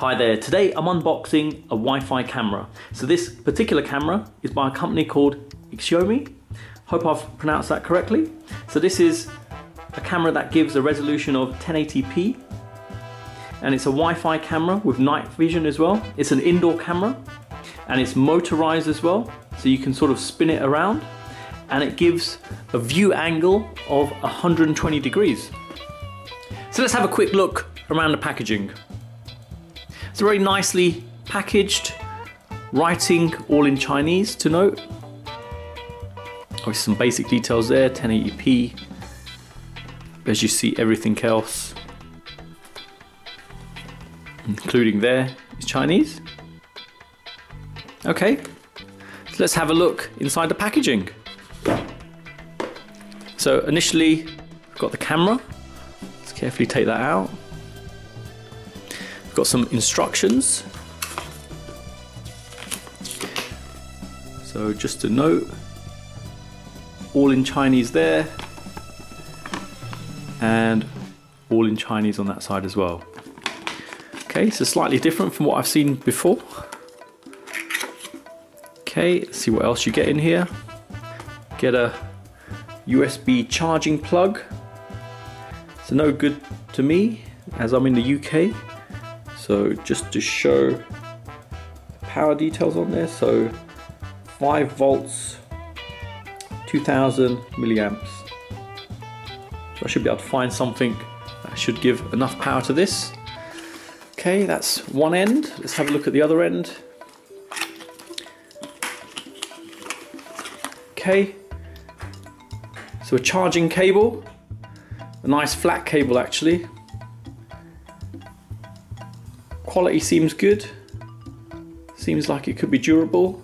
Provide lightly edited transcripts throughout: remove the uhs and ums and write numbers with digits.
Hi there, today I'm unboxing a Wi-Fi camera. So this particular camera is by a company called Xiaomi. Hope I've pronounced that correctly. So this is a camera that gives a resolution of 1080p, and it's a Wi-Fi camera with night vision as well. It's an indoor camera and it's motorized as well, so you can sort of spin it around, and it gives a view angle of 120 degrees. So let's have a quick look around the packaging. It's very nicely packaged, writing all in Chinese to note. Obviously some basic details there, 1080p. As you see, everything else, including there, is Chinese. Okay, so let's have a look inside the packaging. So initially, I've got the camera. Let's carefully take that out. Got some instructions. So just a note, all in Chinese there, and all in Chinese on that side as well. Okay, so slightly different from what I've seen before. Okay, let's see what else you get in here. Get a USB charging plug. So no good to me as I'm in the UK. So just to show the power details on there, so 5 volts, 2000 milliamps. So I should be able to find something that should give enough power to this. Okay, that's one end. Let's have a look at the other end. Okay, so a charging cable, a nice flat cable actually. Quality seems good, seems like it could be durable,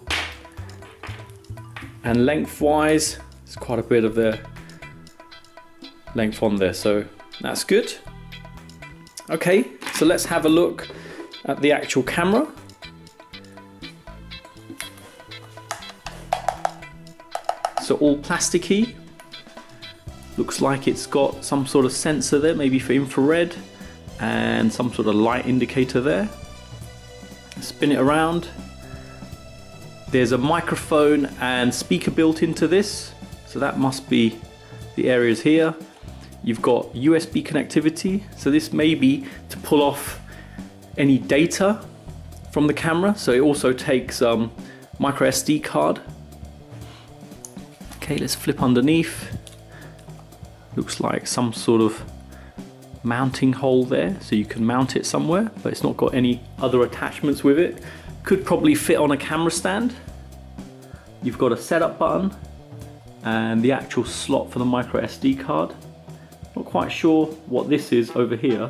and lengthwise there's quite a bit of the length on there, so that's good. Okay, so let's have a look at the actual camera. So all plasticky, looks like it's got some sort of sensor there, maybe for infrared, and some sort of light indicator there. Spin it around. There's a microphone and speaker built into this, so that must be the areas here. You've got USB connectivity, so this may be to pull off any data from the camera. So it also takes microSD card. Okay, let's flip underneath. Looks like some sort of mounting hole there, so you can mount it somewhere, but it's not got any other attachments with it. Could probably fit on a camera stand. You've got a setup button and the actual slot for the microSD card. Not quite sure what this is over here.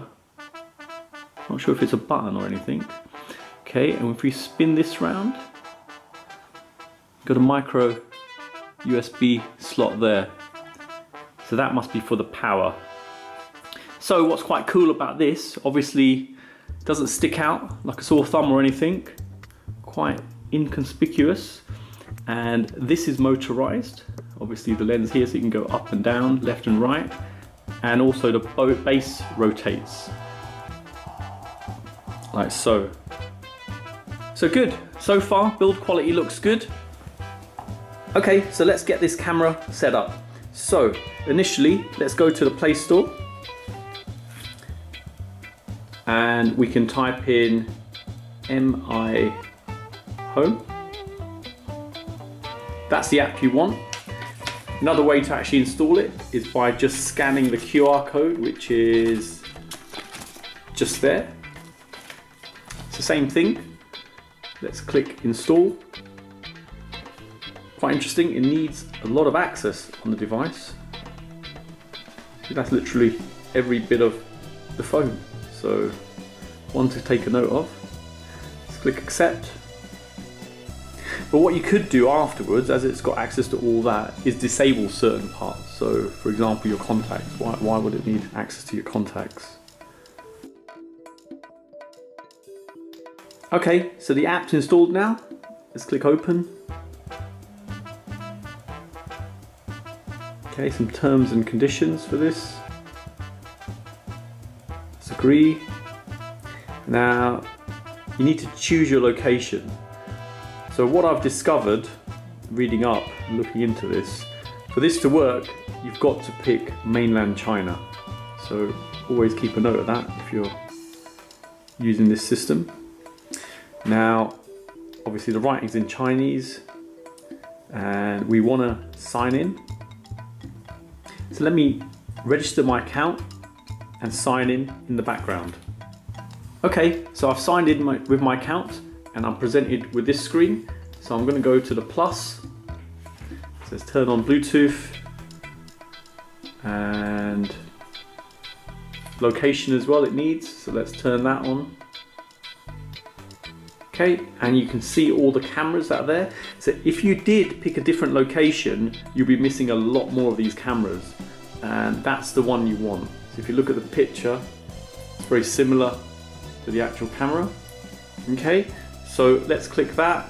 Not sure if it's a button or anything. Okay, and if we spin this round, got a micro USB slot there. So that must be for the power. So what's quite cool about this, obviously it doesn't stick out like a sore thumb or anything, quite inconspicuous, and this is motorized. Obviously the lens here, so you can go up and down, left and right, and also the base rotates, like so. So good, so far build quality looks good. Okay, so let's get this camera set up. So initially, let's go to the Play Store, and we can type in MI Home. That's the app you want. Another way to actually install it is by just scanning the QR code, which is just there. It's the same thing. Let's click install. Quite interesting, it needs a lot of access on the device. That's literally every bit of the phone. So one to take a note of. Let's click accept. But what you could do afterwards, as it's got access to all that, is disable certain parts. So for example, your contacts. Why would it need access to your contacts? Okay, so the app's installed now. Let's click open. Okay, some terms and conditions for this. Let's agree. Now, you need to choose your location. So what I've discovered, reading up, looking into this, for this to work, you've got to pick mainland China. So always keep a note of that if you're using this system. Now, obviously the writing's in Chinese and we want to sign in. So let me register my account and sign in the background. Okay, so I've signed in with my account and I'm presented with this screen. So I'm going to go to the plus. It says turn on Bluetooth and location as well it needs. So let's turn that on. Okay, and you can see all the cameras that are there. So if you did pick a different location, you'll be missing a lot more of these cameras. And that's the one you want. So if you look at the picture, it's very similar to the actual camera. Okay, so let's click that.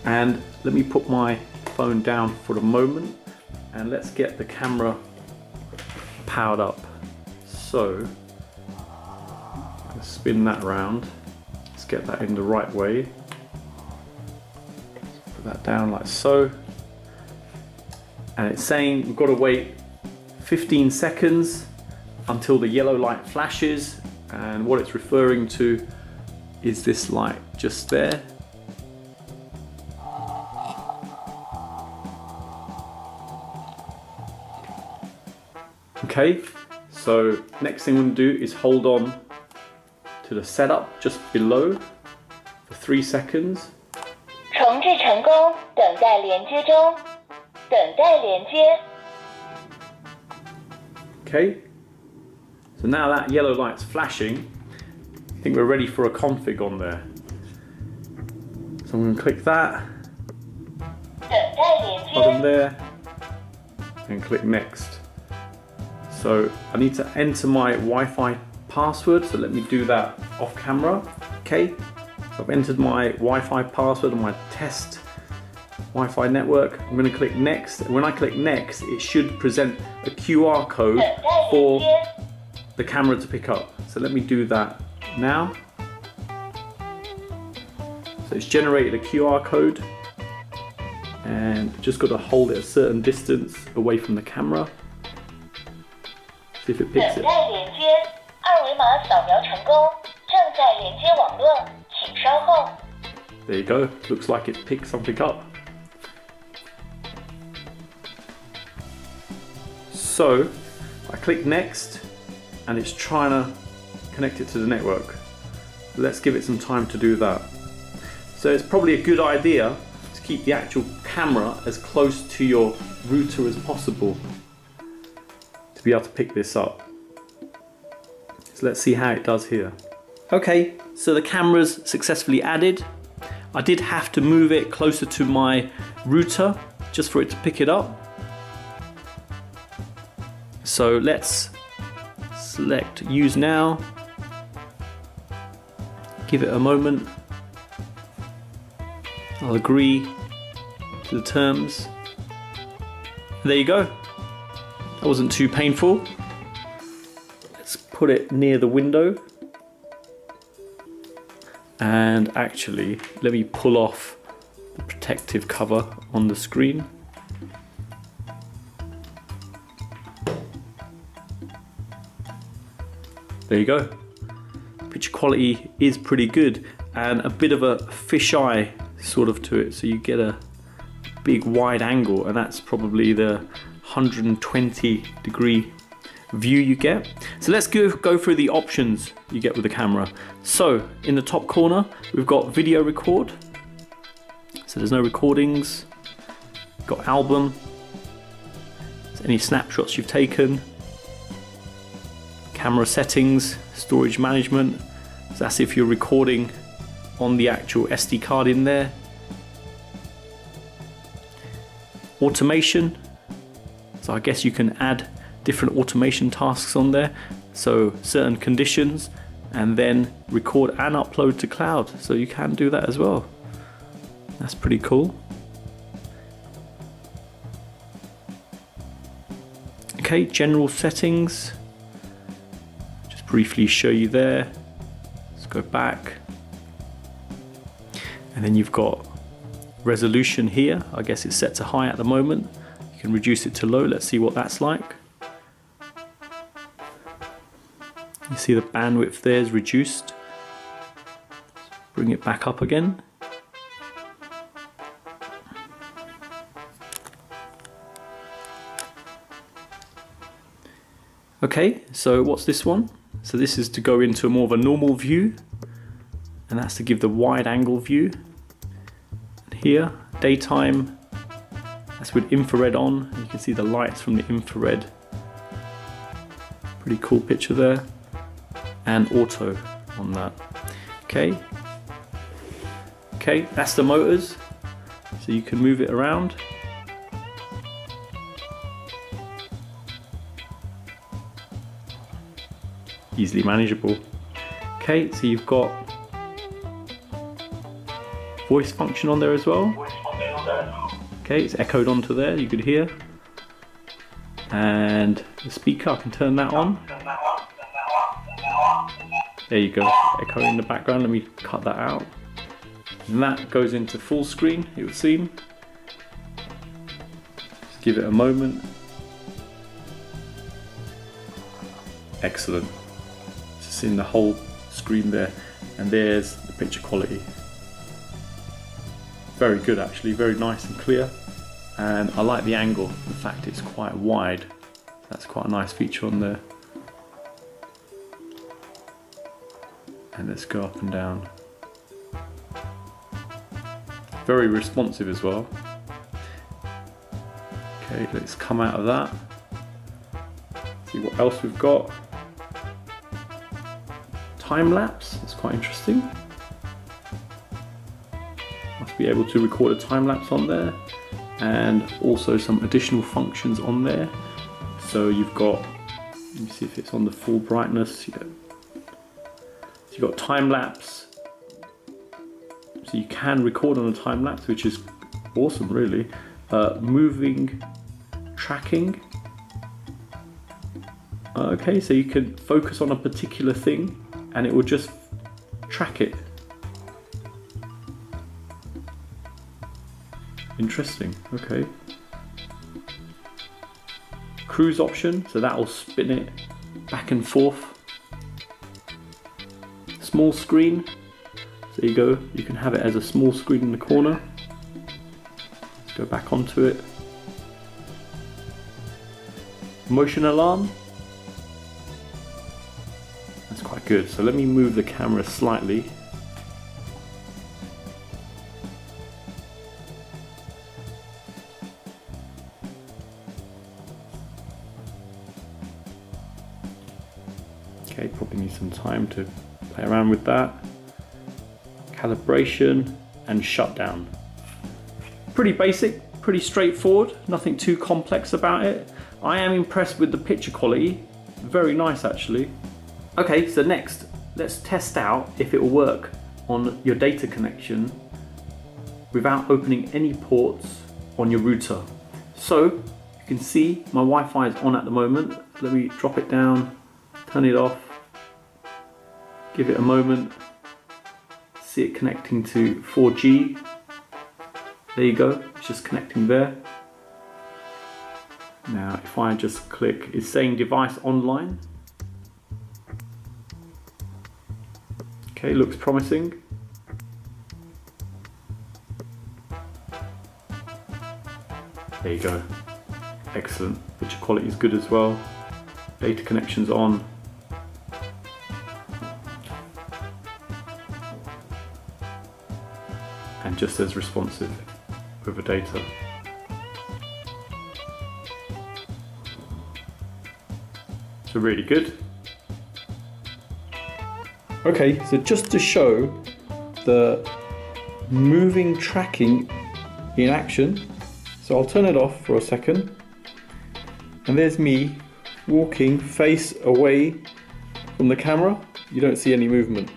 And let me put my phone down for a moment and let's get the camera powered up. So let's spin that around. Let's get that in the right way. Put that down like so. And it's saying we've got to wait 15 seconds until the yellow light flashes, and what it's referring to is this light just there. Okay, so next thing we're going to do is hold on to the setup just below for 3 seconds. 重置成功，等待连接中，等待连接。 Okay, so now that yellow light's flashing, I think we're ready for a config on there. So I'm going to click that 等待连接。 button there and click next. So I need to enter my Wi-Fi password, so let me do that off camera. Okay, so I've entered my Wi-Fi password on my test Wi-Fi network. I'm going to click next, and when I click next it should present a QR code for the camera to pick up. So let me do that now. So it's generated a QR code and just got to hold it a certain distance away from the camera. See if it picks it. 等待连接，二维码扫描成功，正在连接网络，请稍后。 There you go. Looks like it picked something up. So I click next and it's trying to connect it to the network. Let's give it some time to do that. So it's probably a good idea to keep the actual camera as close to your router as possible to be able to pick this up. So let's see how it does here. Okay, so the camera's successfully added. I did have to move it closer to my router just for it to pick it up. So let's select use now. Give it a moment. I'll agree to the terms. There you go. That wasn't too painful. Let's put it near the window. And actually, let me pull off the protective cover on the screen. There you go. Picture quality is pretty good and a bit of a fisheye sort of to it, so you get a big wide angle, and that's probably the 120-degree view you get. So let's go through the options you get with the camera. So in the top corner we've got video record, so there's no recordings. Got album, so any snapshots you've taken. Camera settings, storage management, so that's if you're recording on the actual SD card in there. Automation, so I guess you can add different automation tasks on there, so certain conditions, and then record and upload to cloud, so you can do that as well. That's pretty cool. Okay, general settings, just briefly show you there. Go back. And then you've got resolution here. I guess it's set to high at the moment. You can reduce it to low. Let's see what that's like. You see the bandwidth there is reduced. Bring it back up again. Okay, so what's this one? So this is to go into more of a normal view, and that's to give the wide angle view. And here, daytime, that's with infrared on, and you can see the lights from the infrared. Pretty cool picture there. And auto on that. Okay. Okay, that's the motors. So you can move it around. Easily manageable. Okay, so you've got voice function on there as well. Okay, it's echoed onto there, you could hear. And the speaker, I can turn that on. There you go, echoing in the background. Let me cut that out. And that goes into full screen, it would seem. Just give it a moment. Excellent. Just in the whole screen there. And there's the picture quality. Very good actually, very nice and clear. And I like the angle, in fact it's quite wide. That's quite a nice feature on there. And let's go up and down. Very responsive as well. Okay, let's come out of that. See what else we've got. Time lapse, that's quite interesting. Must be able to record a time lapse on there. And also some additional functions on there. So you've got, let me see if it's on the full brightness. Yeah. So you've got time lapse. So you can record on a time lapse, which is awesome really. Moving tracking. Okay, so you can focus on a particular thing and it will just track it. Interesting, okay. Cruise option, so that will spin it back and forth. Small screen, so there you go, you can have it as a small screen in the corner. Let's go back onto it. Motion alarm. That's quite good, so let me move the camera slightly. Okay, probably need some time to play around with that. Calibration and shutdown. Pretty basic, pretty straightforward, nothing too complex about it. I am impressed with the picture quality, very nice actually. Okay, so next, let's test out if it will work on your data connection without opening any ports on your router. So, you can see my Wi-Fi is on at the moment. Let me drop it down, turn it off, give it a moment, see it connecting to 4G. There you go, it's just connecting there. Now if I just click, it's saying device online. Okay, looks promising. There you go, excellent. Picture quality is good as well. Data connection's on. And just as responsive with the data. So really good. Okay, so just to show the moving tracking in action, so I'll turn it off for a second. And there's me walking face away from the camera. You don't see any movement.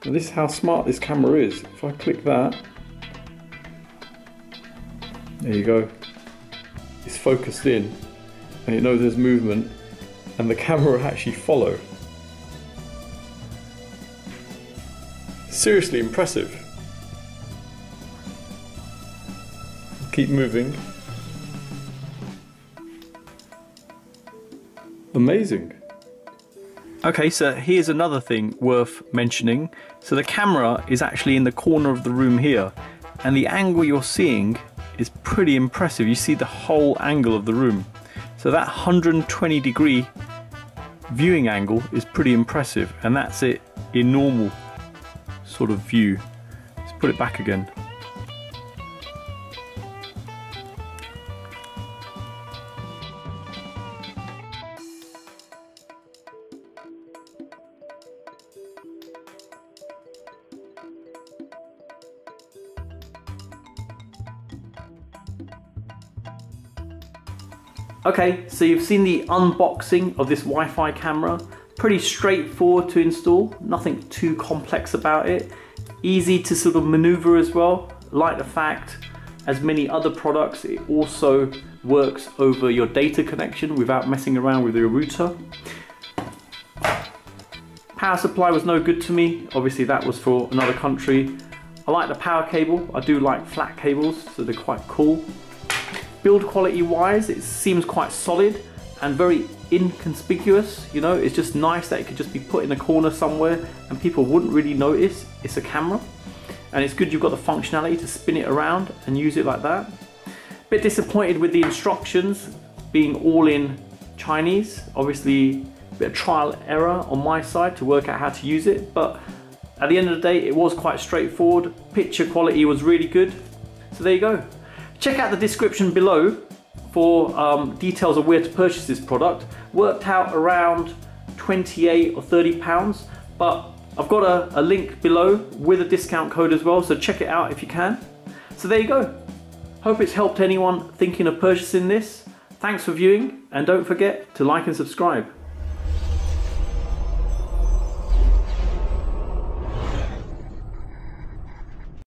And this is how smart this camera is. If I click that, there you go. It's focused in and it knows there's movement and the camera will actually follow. seriously impressive. Keep moving. Amazing. Okay, so here's another thing worth mentioning. So the camera is actually in the corner of the room here, and the angle you're seeing is pretty impressive. You see the whole angle of the room. So that 120-degree viewing angle is pretty impressive, and that's it in normal sort of view. Let's put it back again. Okay, so you've seen the unboxing of this Wi-Fi camera. Pretty straightforward to install, nothing too complex about it. Easy to sort of maneuver as well. Like the fact, as many other products, it also works over your data connection without messing around with your router. Power supply was no good to me. Obviously that was for another country. I like the power cable. I do like flat cables, so they're quite cool. Build quality wise, it seems quite solid and very inconspicuous. You know, it's just nice that it could just be put in a corner somewhere and people wouldn't really notice it's a camera. And it's good you've got the functionality to spin it around and use it like that. Bit disappointed with the instructions being all in Chinese. Obviously a bit of trial error on my side to work out how to use it, but at the end of the day it was quite straightforward. Picture quality was really good. So there you go. Check out the description below for details of where to purchase this product. Worked out around 28 or 30 pounds, but I've got a link below with a discount code as well, so check it out if you can. So there you go. Hope it's helped anyone thinking of purchasing this. Thanks for viewing, and don't forget to like and subscribe.